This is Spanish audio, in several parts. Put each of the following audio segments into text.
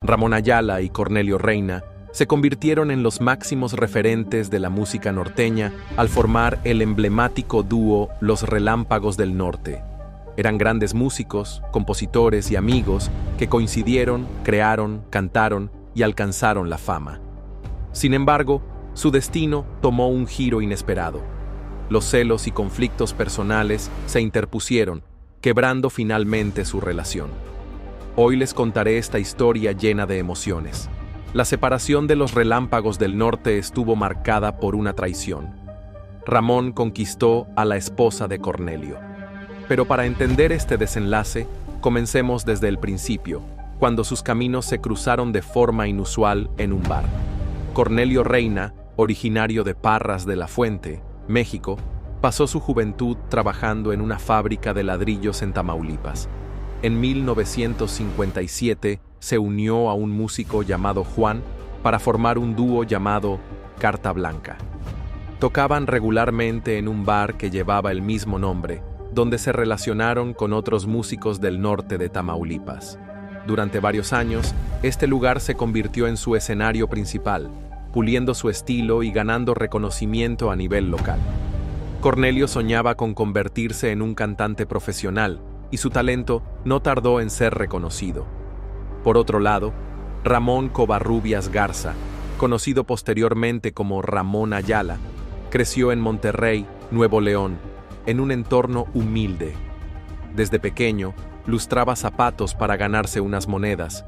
Ramón Ayala y Cornelio Reina se convirtieron en los máximos referentes de la música norteña al formar el emblemático dúo Los Relámpagos del Norte. Eran grandes músicos, compositores y amigos que coincidieron, crearon, cantaron y alcanzaron la fama. Sin embargo, su destino tomó un giro inesperado. Los celos y conflictos personales se interpusieron, quebrando finalmente su relación. Hoy les contaré esta historia llena de emociones. La separación de los Relámpagos del Norte estuvo marcada por una traición. Ramón conquistó a la esposa de Cornelio. Pero para entender este desenlace, comencemos desde el principio, cuando sus caminos se cruzaron de forma inusual en un bar. Cornelio Reina, originario de Parras de la Fuente, México, pasó su juventud trabajando en una fábrica de ladrillos en Tamaulipas. En 1957 se unió a un músico llamado Juan para formar un dúo llamado Carta Blanca. Tocaban regularmente en un bar que llevaba el mismo nombre, donde se relacionaron con otros músicos del norte de Tamaulipas. Durante varios años, este lugar se convirtió en su escenario principal, puliendo su estilo y ganando reconocimiento a nivel local. Cornelio soñaba con convertirse en un cantante profesional, y su talento no tardó en ser reconocido. Por otro lado, Ramón Covarrubias Garza, conocido posteriormente como Ramón Ayala, creció en Monterrey, Nuevo León, en un entorno humilde. Desde pequeño, lustraba zapatos para ganarse unas monedas,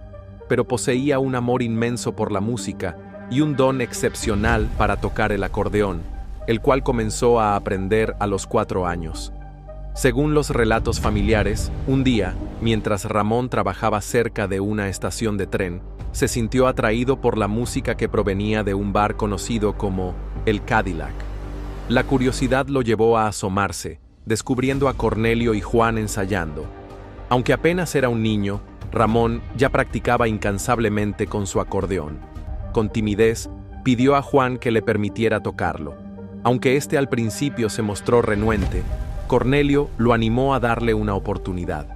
pero poseía un amor inmenso por la música y un don excepcional para tocar el acordeón, el cual comenzó a aprender a los 4 años. Según los relatos familiares, un día, mientras Ramón trabajaba cerca de una estación de tren, se sintió atraído por la música que provenía de un bar conocido como el Cadillac. La curiosidad lo llevó a asomarse, descubriendo a Cornelio y Juan ensayando. Aunque apenas era un niño, Ramón ya practicaba incansablemente con su acordeón. Con timidez, pidió a Juan que le permitiera tocarlo. Aunque éste al principio se mostró renuente, Cornelio lo animó a darle una oportunidad.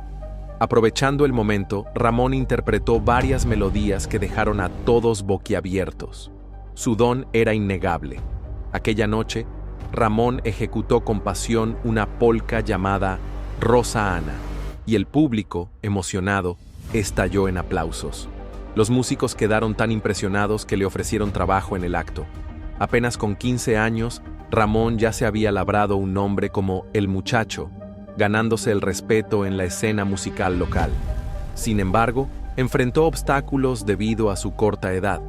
Aprovechando el momento, Ramón interpretó varias melodías que dejaron a todos boquiabiertos. Su don era innegable. Aquella noche, Ramón ejecutó con pasión una polca llamada Rosa Ana, y el público, emocionado, estalló en aplausos. Los músicos quedaron tan impresionados que le ofrecieron trabajo en el acto. Apenas con 15 años, Ramón ya se había labrado un nombre como El Muchacho, ganándose el respeto en la escena musical local. Sin embargo, enfrentó obstáculos debido a su corta edad.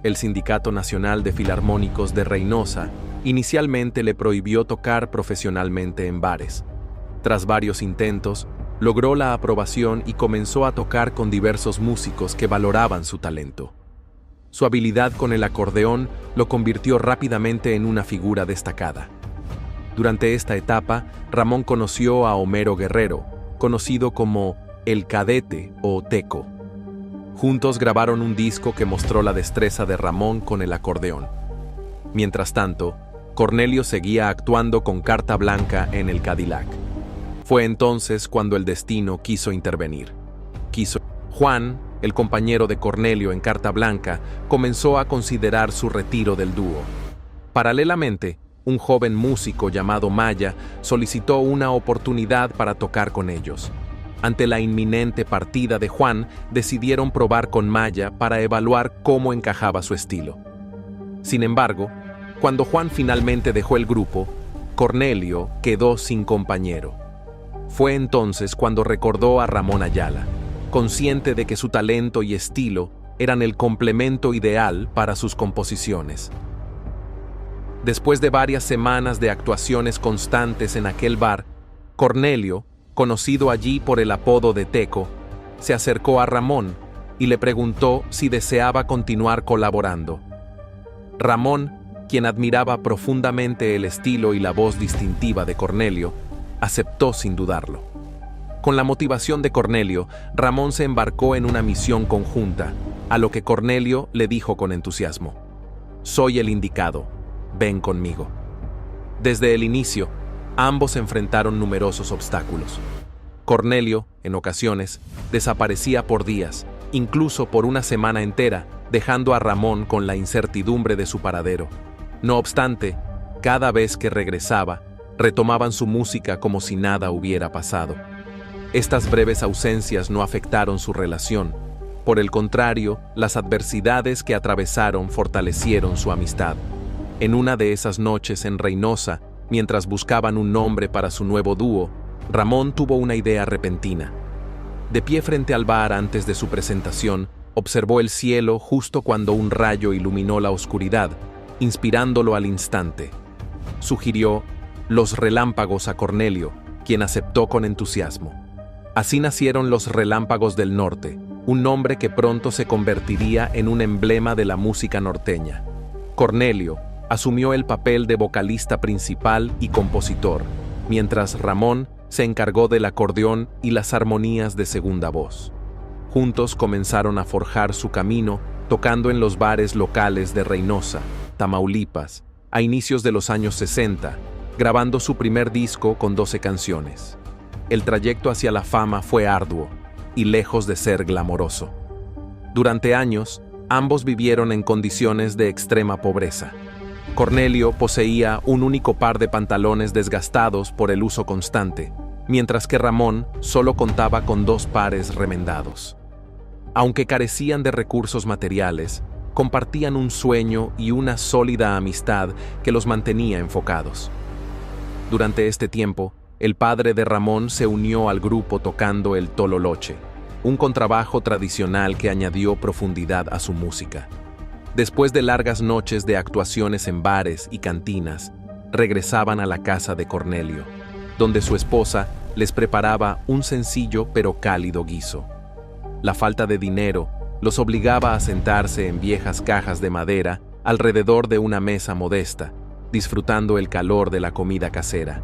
El Sindicato Nacional de Filarmónicos de Reynosa inicialmente le prohibió tocar profesionalmente en bares. Tras varios intentos, logró la aprobación y comenzó a tocar con diversos músicos que valoraban su talento. Su habilidad con el acordeón lo convirtió rápidamente en una figura destacada. Durante esta etapa, Ramón conoció a Homero Guerrero, conocido como El Cadete o Teco. Juntos grabaron un disco que mostró la destreza de Ramón con el acordeón. Mientras tanto, Cornelio seguía actuando con Carta Blanca en el Cadillac. Fue entonces cuando el destino quiso intervenir. Juan, el compañero de Cornelio en Carta Blanca, comenzó a considerar su retiro del dúo. Paralelamente, un joven músico llamado Maya solicitó una oportunidad para tocar con ellos. Ante la inminente partida de Juan, decidieron probar con Maya para evaluar cómo encajaba su estilo. Sin embargo, cuando Juan finalmente dejó el grupo, Cornelio quedó sin compañero. Fue entonces cuando recordó a Ramón Ayala, consciente de que su talento y estilo eran el complemento ideal para sus composiciones. Después de varias semanas de actuaciones constantes en aquel bar, Cornelio, conocido allí por el apodo de Teco, se acercó a Ramón y le preguntó si deseaba continuar colaborando. Ramón, quien admiraba profundamente el estilo y la voz distintiva de Cornelio, aceptó sin dudarlo. Con la motivación de Cornelio, Ramón se embarcó en una misión conjunta, a lo que Cornelio le dijo con entusiasmo: «Soy el indicado, ven conmigo». Desde el inicio, ambos enfrentaron numerosos obstáculos. Cornelio, en ocasiones, desaparecía por días, incluso por una semana entera, dejando a Ramón con la incertidumbre de su paradero. No obstante, cada vez que regresaba, retomaban su música como si nada hubiera pasado. Estas breves ausencias no afectaron su relación. Por el contrario, las adversidades que atravesaron fortalecieron su amistad. En una de esas noches en Reynosa, mientras buscaban un nombre para su nuevo dúo, Ramón tuvo una idea repentina. De pie frente al bar antes de su presentación, observó el cielo justo cuando un rayo iluminó la oscuridad, inspirándolo al instante. Sugirió Los Relámpagos a Cornelio, quien aceptó con entusiasmo. Así nacieron Los Relámpagos del Norte, un nombre que pronto se convertiría en un emblema de la música norteña. Cornelio asumió el papel de vocalista principal y compositor, mientras Ramón se encargó del acordeón y las armonías de segunda voz. Juntos comenzaron a forjar su camino, tocando en los bares locales de Reynosa, Tamaulipas, a inicios de los años 60, grabando su primer disco con 12 canciones. El trayecto hacia la fama fue arduo y lejos de ser glamoroso. Durante años, ambos vivieron en condiciones de extrema pobreza. Cornelio poseía un único par de pantalones desgastados por el uso constante, mientras que Ramón solo contaba con 2 pares remendados. Aunque carecían de recursos materiales, compartían un sueño y una sólida amistad que los mantenía enfocados. Durante este tiempo, el padre de Ramón se unió al grupo tocando el tololoche, un contrabajo tradicional que añadió profundidad a su música. Después de largas noches de actuaciones en bares y cantinas, regresaban a la casa de Cornelio, donde su esposa les preparaba un sencillo pero cálido guiso. La falta de dinero los obligaba a sentarse en viejas cajas de madera alrededor de una mesa modesta, disfrutando el calor de la comida casera.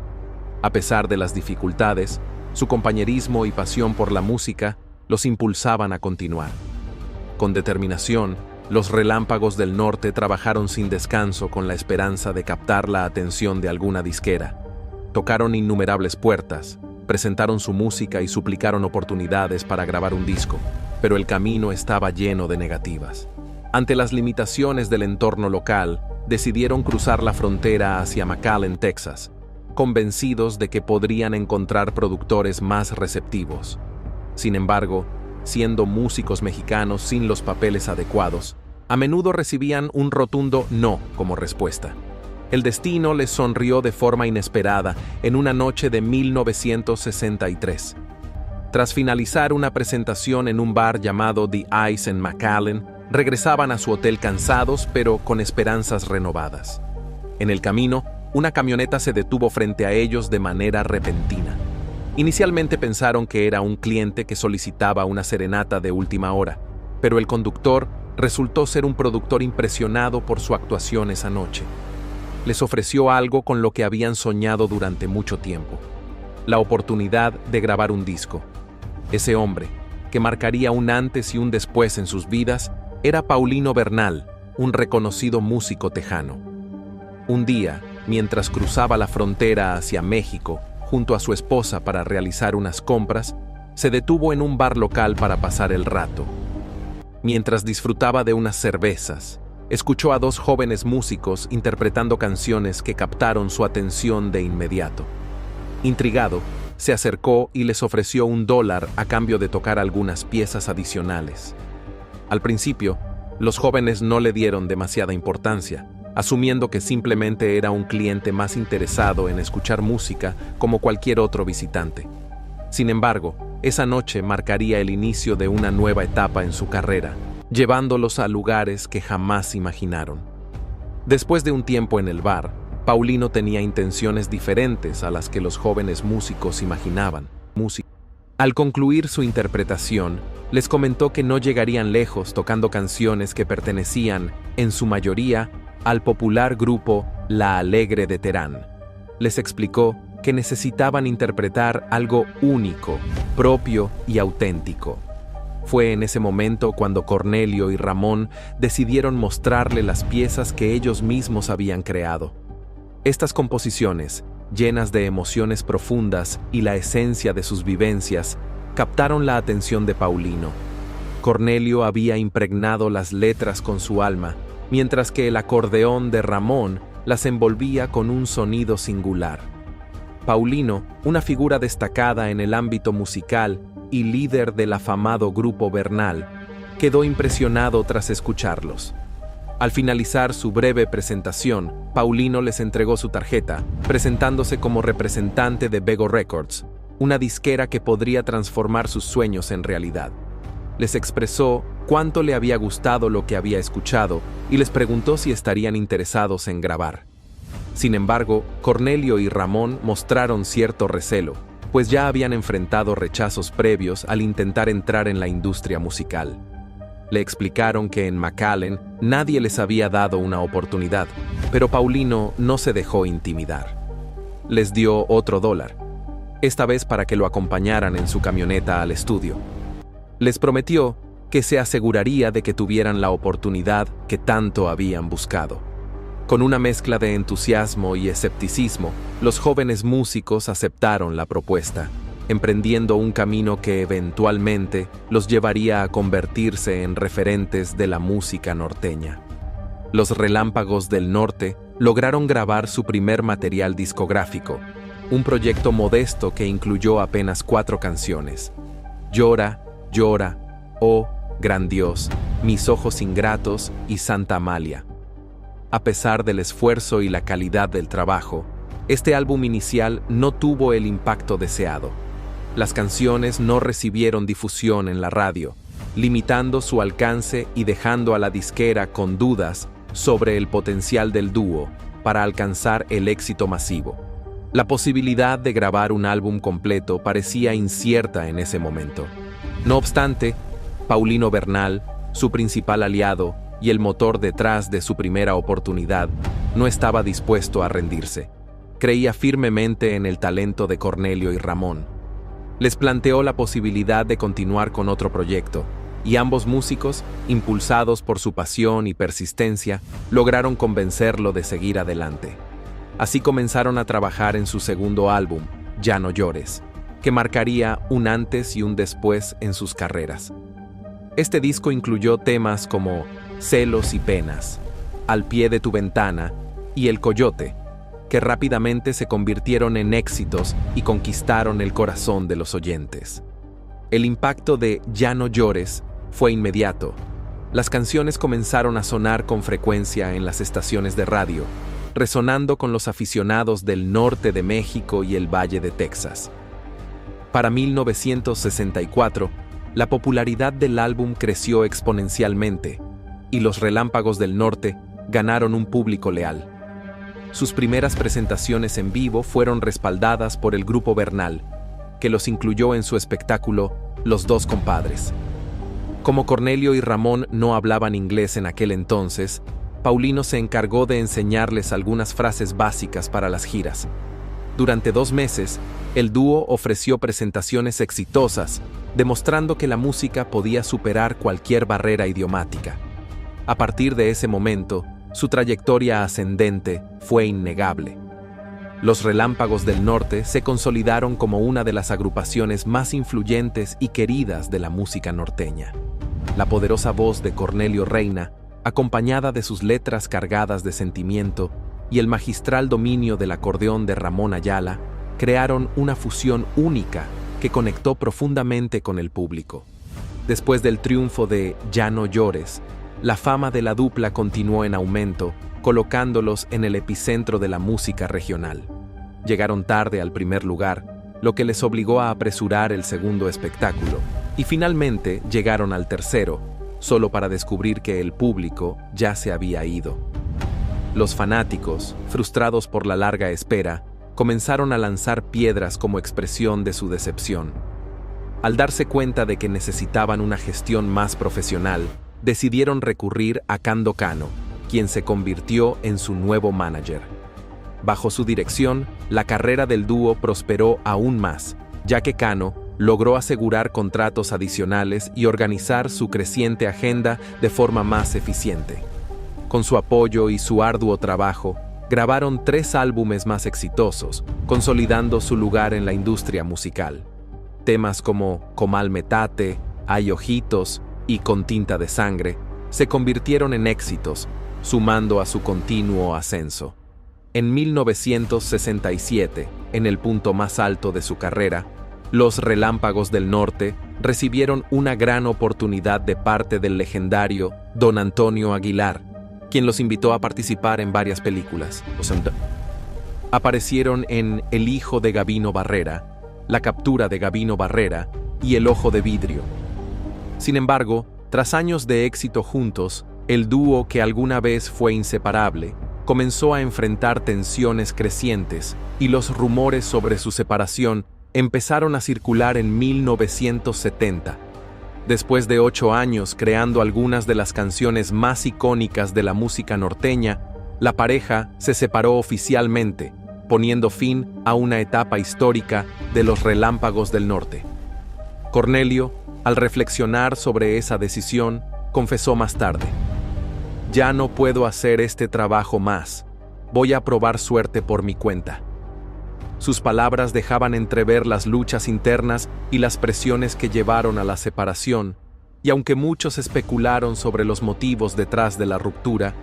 A pesar de las dificultades, su compañerismo y pasión por la música los impulsaban a continuar. Con determinación, los Relámpagos del Norte trabajaron sin descanso con la esperanza de captar la atención de alguna disquera. Tocaron innumerables puertas, presentaron su música y suplicaron oportunidades para grabar un disco, pero el camino estaba lleno de negativas. Ante las limitaciones del entorno local, decidieron cruzar la frontera hacia McAllen, Texas, convencidos de que podrían encontrar productores más receptivos. Sin embargo, siendo músicos mexicanos sin los papeles adecuados, a menudo recibían un rotundo no como respuesta. El destino les sonrió de forma inesperada en una noche de 1963. Tras finalizar una presentación en un bar llamado The Ice en McAllen, regresaban a su hotel cansados pero con esperanzas renovadas. En el camino, una camioneta se detuvo frente a ellos de manera repentina. Inicialmente pensaron que era un cliente que solicitaba una serenata de última hora, pero el conductor resultó ser un productor impresionado por su actuación esa noche. Les ofreció algo con lo que habían soñado durante mucho tiempo: la oportunidad de grabar un disco. Ese hombre, que marcaría un antes y un después en sus vidas, era Paulino Bernal, un reconocido músico tejano. Un día, mientras cruzaba la frontera hacia México, junto a su esposa para realizar unas compras, se detuvo en un bar local para pasar el rato. Mientras disfrutaba de unas cervezas, escuchó a 2 jóvenes músicos interpretando canciones que captaron su atención de inmediato. Intrigado, se acercó y les ofreció $1 a cambio de tocar algunas piezas adicionales. Al principio, los jóvenes no le dieron demasiada importancia, asumiendo que simplemente era un cliente más interesado en escuchar música como cualquier otro visitante. Sin embargo, esa noche marcaría el inicio de una nueva etapa en su carrera, llevándolos a lugares que jamás imaginaron. Después de un tiempo en el bar, Paulino tenía intenciones diferentes a las que los jóvenes músicos imaginaban. Al concluir su interpretación, les comentó que no llegarían lejos tocando canciones que pertenecían, en su mayoría, al popular grupo La Alegre de Terán. Les explicó que necesitaban interpretar algo único, propio y auténtico. Fue en ese momento cuando Cornelio y Ramón decidieron mostrarle las piezas que ellos mismos habían creado. Estas composiciones, llenas de emociones profundas y la esencia de sus vivencias, captaron la atención de Paulino. Cornelio había impregnado las letras con su alma, mientras que el acordeón de Ramón las envolvía con un sonido singular. Paulino, una figura destacada en el ámbito musical y líder del afamado Grupo Bernal, quedó impresionado tras escucharlos. Al finalizar su breve presentación, Paulino les entregó su tarjeta, presentándose como representante de Bego Records, una disquera que podría transformar sus sueños en realidad. Les expresó cuánto le había gustado lo que había escuchado y les preguntó si estarían interesados en grabar. Sin embargo, Cornelio y Ramón mostraron cierto recelo, pues ya habían enfrentado rechazos previos al intentar entrar en la industria musical. Le explicaron que en McAllen nadie les había dado una oportunidad, pero Paulino no se dejó intimidar. Les dio otro $1, esta vez para que lo acompañaran en su camioneta al estudio. Les prometió que se aseguraría de que tuvieran la oportunidad que tanto habían buscado. Con una mezcla de entusiasmo y escepticismo, los jóvenes músicos aceptaron la propuesta, emprendiendo un camino que eventualmente los llevaría a convertirse en referentes de la música norteña. Los Relámpagos del Norte lograron grabar su primer material discográfico, un proyecto modesto que incluyó apenas 4 canciones: Llora, Llora, Oh, Gran Dios, Mis ojos ingratos y Santa Amalia. A pesar del esfuerzo y la calidad del trabajo, este álbum inicial no tuvo el impacto deseado. Las canciones no recibieron difusión en la radio, limitando su alcance y dejando a la disquera con dudas sobre el potencial del dúo para alcanzar el éxito masivo. La posibilidad de grabar un álbum completo parecía incierta en ese momento. No obstante, Paulino Bernal, su principal aliado y el motor detrás de su primera oportunidad, no estaba dispuesto a rendirse. Creía firmemente en el talento de Cornelio y Ramón. Les planteó la posibilidad de continuar con otro proyecto, y ambos músicos, impulsados por su pasión y persistencia, lograron convencerlo de seguir adelante. Así comenzaron a trabajar en su segundo álbum, Ya no llores, que marcaría un antes y un después en sus carreras. Este disco incluyó temas como Celos y penas, Al pie de tu ventana y El coyote, que rápidamente se convirtieron en éxitos y conquistaron el corazón de los oyentes. El impacto de Ya no llores fue inmediato. Las canciones comenzaron a sonar con frecuencia en las estaciones de radio, resonando con los aficionados del norte de México y el Valle de Texas. Para 1964, la popularidad del álbum creció exponencialmente, y los Relámpagos del Norte ganaron un público leal. Sus primeras presentaciones en vivo fueron respaldadas por el Grupo Bernal, que los incluyó en su espectáculo Los Dos Compadres. Como Cornelio y Ramón no hablaban inglés en aquel entonces, Paulino se encargó de enseñarles algunas frases básicas para las giras. Durante 2 meses, el dúo ofreció presentaciones exitosas, demostrando que la música podía superar cualquier barrera idiomática. A partir de ese momento, su trayectoria ascendente fue innegable. Los Relámpagos del Norte se consolidaron como una de las agrupaciones más influyentes y queridas de la música norteña. La poderosa voz de Cornelio Reina, acompañada de sus letras cargadas de sentimiento, y el magistral dominio del acordeón de Ramón Ayala, crearon una fusión única que conectó profundamente con el público. Después del triunfo de Ya no llores, la fama de la dupla continuó en aumento, colocándolos en el epicentro de la música regional. Llegaron tarde al primer lugar, lo que les obligó a apresurar el segundo espectáculo, y finalmente llegaron al tercero, solo para descubrir que el público ya se había ido. Los fanáticos, frustrados por la larga espera, comenzaron a lanzar piedras como expresión de su decepción. Al darse cuenta de que necesitaban una gestión más profesional, decidieron recurrir a Cando Cano, quien se convirtió en su nuevo manager. Bajo su dirección, la carrera del dúo prosperó aún más, ya que Cano logró asegurar contratos adicionales y organizar su creciente agenda de forma más eficiente. Con su apoyo y su arduo trabajo, grabaron 3 álbumes más exitosos, consolidando su lugar en la industria musical. Temas como Comal Metate, Hay Ojitos y Con tinta de sangre se convirtieron en éxitos, sumando a su continuo ascenso. En 1967, en el punto más alto de su carrera, los Relámpagos del Norte recibieron una gran oportunidad de parte del legendario Don Antonio Aguilar, quien los invitó a participar en varias películas. Aparecieron en El hijo de Gabino Barrera, La captura de Gabino Barrera y El ojo de vidrio. Sin embargo, tras años de éxito juntos, el dúo que alguna vez fue inseparable comenzó a enfrentar tensiones crecientes y los rumores sobre su separación empezaron a circular en 1970. Después de 8 años creando algunas de las canciones más icónicas de la música norteña, la pareja se separó oficialmente, poniendo fin a una etapa histórica de los Relámpagos del Norte. Cornelio, al reflexionar sobre esa decisión, confesó más tarde: «Ya no puedo hacer este trabajo más, voy a probar suerte por mi cuenta». Sus palabras dejaban entrever las luchas internas y las presiones que llevaron a la separación, y aunque muchos especularon sobre los motivos detrás de la ruptura,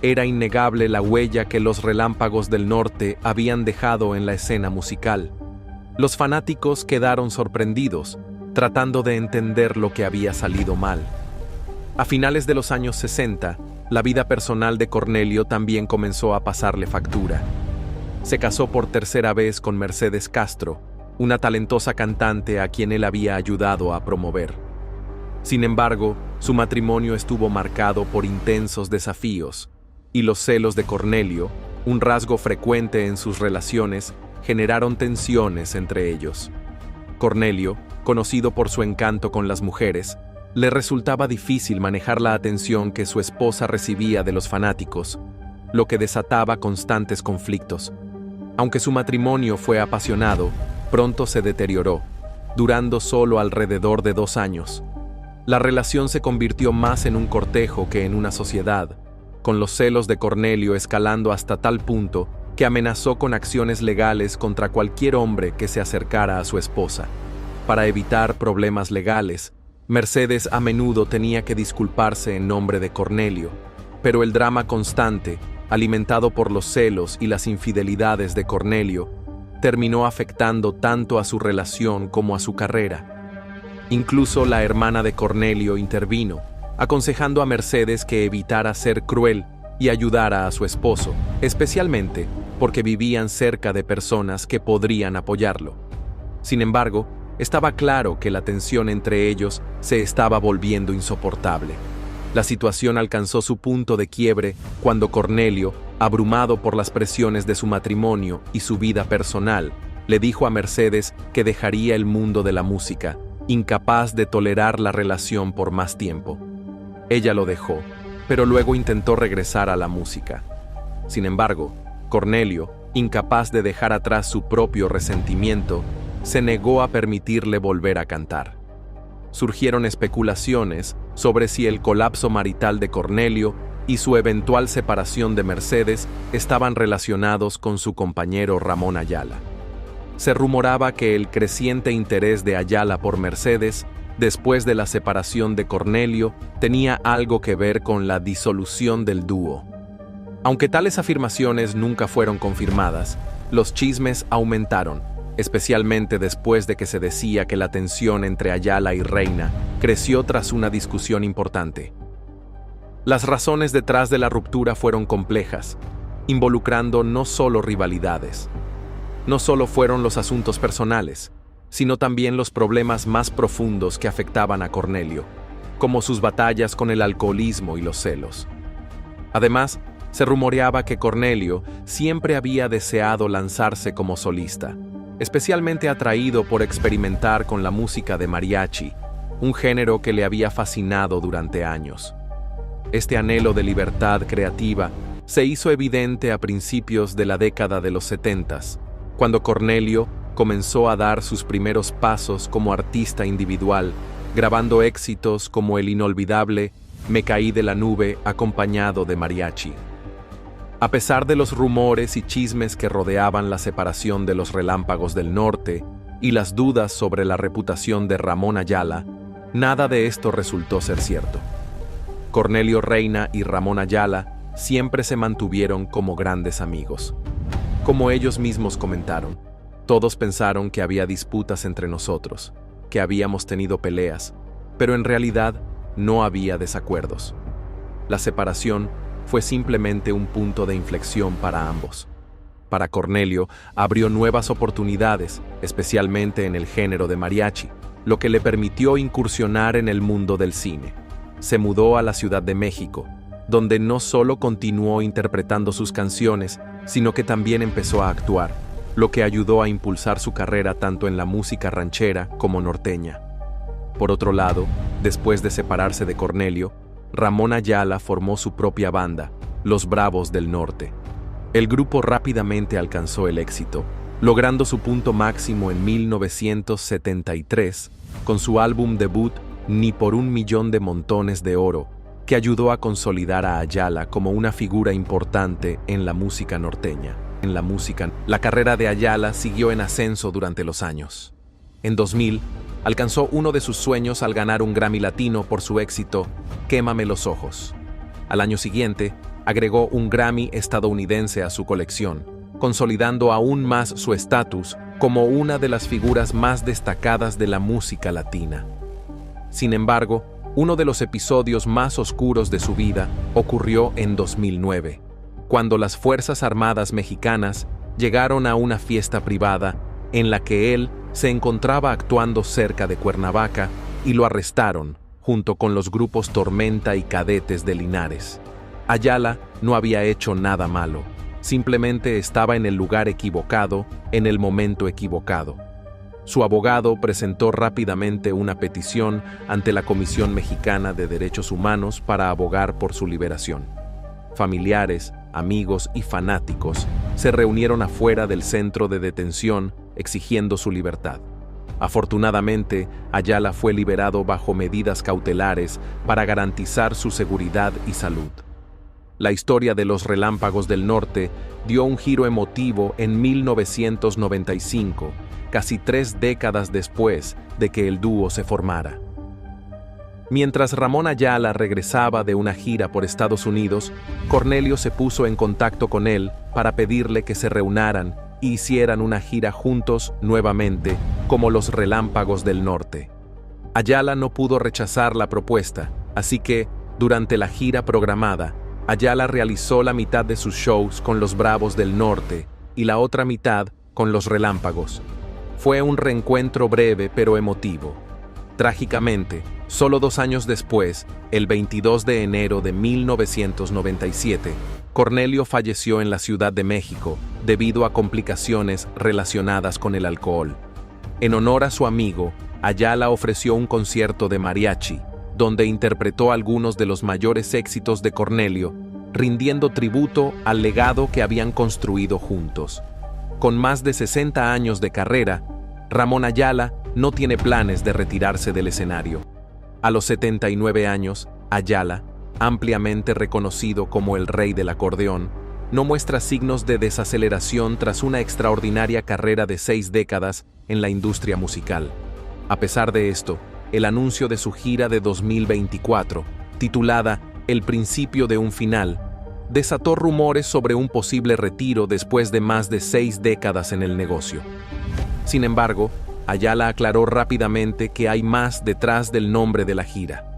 era innegable la huella que los Relámpagos del Norte habían dejado en la escena musical. Los fanáticos quedaron sorprendidos, tratando de entender lo que había salido mal. A finales de los años 60, la vida personal de Cornelio también comenzó a pasarle factura. Se casó por tercera vez con Mercedes Castro, una talentosa cantante a quien él había ayudado a promover. Sin embargo, su matrimonio estuvo marcado por intensos desafíos, y los celos de Cornelio, un rasgo frecuente en sus relaciones, generaron tensiones entre ellos. Cornelio, conocido por su encanto con las mujeres, le resultaba difícil manejar la atención que su esposa recibía de los fanáticos, lo que desataba constantes conflictos. Aunque su matrimonio fue apasionado, pronto se deterioró, durando solo alrededor de 2 años. La relación se convirtió más en un cortejo que en una sociedad, con los celos de Cornelio escalando hasta tal punto que amenazó con acciones legales contra cualquier hombre que se acercara a su esposa. Para evitar problemas legales, Mercedes a menudo tenía que disculparse en nombre de Cornelio, pero el drama constante, alimentado por los celos y las infidelidades de Cornelio, terminó afectando tanto a su relación como a su carrera. Incluso la hermana de Cornelio intervino, aconsejando a Mercedes que evitara ser cruel y ayudara a su esposo, especialmente porque vivían cerca de personas que podrían apoyarlo. Sin embargo, estaba claro que la tensión entre ellos se estaba volviendo insoportable. La situación alcanzó su punto de quiebre cuando Cornelio, abrumado por las presiones de su matrimonio y su vida personal, le dijo a Mercedes que dejaría el mundo de la música, incapaz de tolerar la relación por más tiempo. Ella lo dejó, pero luego intentó regresar a la música. Sin embargo, Cornelio, incapaz de dejar atrás su propio resentimiento, se negó a permitirle volver a cantar. Surgieron especulaciones sobre si el colapso marital de Cornelio y su eventual separación de Mercedes estaban relacionados con su compañero Ramón Ayala. Se rumoraba que el creciente interés de Ayala por Mercedes, después de la separación de Cornelio, tenía algo que ver con la disolución del dúo. Aunque tales afirmaciones nunca fueron confirmadas, los chismes aumentaron, especialmente después de que se decía que la tensión entre Ayala y Reina creció tras una discusión importante. Las razones detrás de la ruptura fueron complejas, involucrando no solo rivalidades. No solo fueron los asuntos personales, sino también los problemas más profundos que afectaban a Cornelio, como sus batallas con el alcoholismo y los celos. Además, se rumoreaba que Cornelio siempre había deseado lanzarse como solista, especialmente atraído por experimentar con la música de mariachi, un género que le había fascinado durante años. Este anhelo de libertad creativa se hizo evidente a principios de la década de los 70s, cuando Cornelio comenzó a dar sus primeros pasos como artista individual, grabando éxitos como el inolvidable Me caí de la nube acompañado de mariachi. A pesar de los rumores y chismes que rodeaban la separación de los Relámpagos del Norte y las dudas sobre la reputación de Ramón Ayala, Nada de esto resultó ser cierto. Cornelio Reina y Ramón Ayala siempre se mantuvieron como grandes amigos. Como ellos mismos comentaron, todos pensaron que había disputas entre nosotros, que habíamos tenido peleas, pero en realidad no había desacuerdos. La separación fue simplemente un punto de inflexión para ambos. Para Cornelio, abrió nuevas oportunidades, especialmente en el género de mariachi, lo que le permitió incursionar en el mundo del cine. Se mudó a la Ciudad de México, donde no solo continuó interpretando sus canciones, sino que también empezó a actuar, lo que ayudó a impulsar su carrera tanto en la música ranchera como norteña. Por otro lado, después de separarse de Cornelio, Ramón Ayala formó su propia banda, Los Bravos del Norte. El grupo rápidamente alcanzó el éxito, logrando su punto máximo en 1973 con su álbum debut Ni por un millón de montones de oro, que ayudó a consolidar a Ayala como una figura importante en la música norteña. La carrera de Ayala siguió en ascenso durante los años. En 2000, alcanzó uno de sus sueños al ganar un Grammy Latino por su éxito Quémame los ojos. Al año siguiente, agregó un Grammy estadounidense a su colección, consolidando aún más su estatus como una de las figuras más destacadas de la música latina. Sin embargo, uno de los episodios más oscuros de su vida ocurrió en 2009, cuando las Fuerzas Armadas mexicanas llegaron a una fiesta privada en la que él se encontraba actuando cerca de Cuernavaca y lo arrestaron, junto con los grupos Tormenta y Cadetes de Linares. Ayala no había hecho nada malo, simplemente estaba en el lugar equivocado, en el momento equivocado. Su abogado presentó rápidamente una petición ante la Comisión Mexicana de Derechos Humanos para abogar por su liberación. Familiares, amigos y fanáticos se reunieron afuera del centro de detención exigiendo su libertad. Afortunadamente, Ayala fue liberado bajo medidas cautelares para garantizar su seguridad y salud. La historia de los Relámpagos del Norte dio un giro emotivo en 1995, casi 3 décadas después de que el dúo se formara. Mientras Ramón Ayala regresaba de una gira por Estados Unidos, Cornelio se puso en contacto con él para pedirle que se reúnaran e hicieran una gira juntos nuevamente, como los Relámpagos del Norte. Ayala no pudo rechazar la propuesta, así que, durante la gira programada, Ayala realizó la mitad de sus shows con los Bravos del Norte y la otra mitad con los Relámpagos. Fue un reencuentro breve pero emotivo. Trágicamente, solo 2 años después, el 22 de enero de 1997, Cornelio falleció en la Ciudad de México debido a complicaciones relacionadas con el alcohol. En honor a su amigo, Ayala ofreció un concierto de mariachi, donde interpretó algunos de los mayores éxitos de Cornelio, rindiendo tributo al legado que habían construido juntos. Con más de 60 años de carrera, Ramón Ayala no tiene planes de retirarse del escenario. A los 79 años, Ayala, ampliamente reconocido como el rey del acordeón, no muestra signos de desaceleración tras una extraordinaria carrera de 6 décadas en la industria musical. A pesar de esto, el anuncio de su gira de 2024, titulada El principio de un final, desató rumores sobre un posible retiro después de más de 6 décadas en el negocio. Sin embargo, Ayala aclaró rápidamente que hay más detrás del nombre de la gira.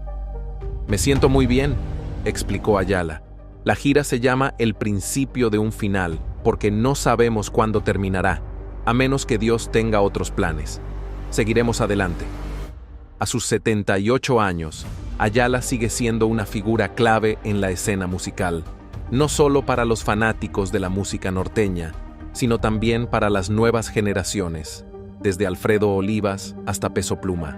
«Me siento muy bien», explicó Ayala. «La gira se llama El principio de un final, porque no sabemos cuándo terminará, a menos que Dios tenga otros planes. Seguiremos adelante». A sus 78 años, Ayala sigue siendo una figura clave en la escena musical, no solo para los fanáticos de la música norteña, sino también para las nuevas generaciones, desde Alfredo Olivas hasta Peso Pluma.